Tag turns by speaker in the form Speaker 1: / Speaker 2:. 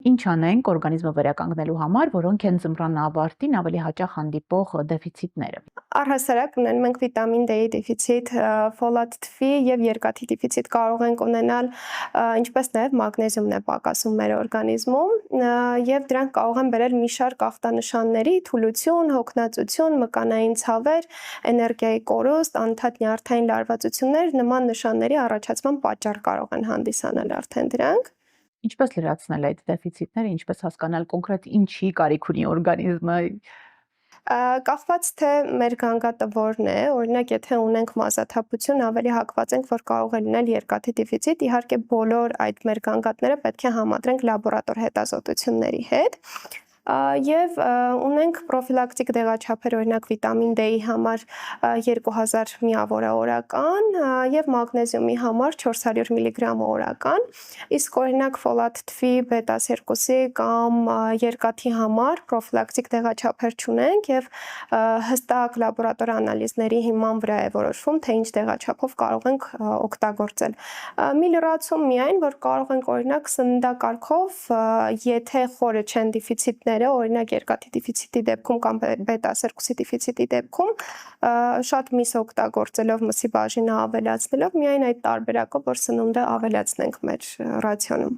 Speaker 1: ինչ անենք օրգանիզմը վերականգնելու համար, որոնք են ձմռան ավարտին ավելի հաճախ հանդիպող դեֆիցիտները։
Speaker 2: Առհասարակ ունեն մենք վիտամին D-ի դեֆիցիտ, ֆոլատ թվի եւ երկաթի դեֆիցիտ կարող ենք ունենալ, ինչպես նաեւ մագնեզիումն է պակասում մեր օրգանիզմում եւ դրանք կարող են բերել մի շարք ախտանշանների՝ թուլություն, հոգնածություն, մկանային ցավեր, էներգիայի կորուստ, անընդհատ նյարդային լարվածություններ, նման նշանների առաջացման պատճառ կարող են հանդիսանալ արդեն դրանք։
Speaker 1: Ինչպես լրացնել այդ դեֆիցիտները, ինչպես հասկանալ կոնկրետ ինչի կարիք ունի օրգանիզմը։
Speaker 2: Կախված թե մեր գանգատը որն է, օրինակ եթե ունենք մազաթափություն, ավելի հակված ենք, որ կարող է լինել երկաթի դեֆիցիտ, իհարկե բոլոր այդ մեր գանգատները պետք է համադրենք լաբորատոր հետազոտությունների հետ։ Եվ ունենք պրոֆիլակտիկ դեղաչափեր, օրինակ վիտամին D-ի համար 2000 միավորը օրական եւ մագնեզիումի համար 400 միլիգրամ օրական, իսկ օրինակ ֆոլատ թվի, բետա-2-ի կամ երկաթի համար պրոֆիլակտիկ դեղաչափեր չունենք եւ հստակ լաբորատոր անալիզների հիման վրա է որոշվում, թե ինչ դեղաչափով կարող ենք օգտագործել։ Մի լրացում միայն, որ կարող ենք օրինակ սննդակարգով, եթե խորը չեն դեֆիցիտները, օրինակ երկաթի դեֆիցիտի դեպքում կամ բետա-2-ի դեֆիցիտի դեպքում, շատ միս օգտագործելով, մսի բաժինը ավելացնելով, միայն այդ տարբերակով, որ սնունդը ավելացնենք մեր ռացիոնում։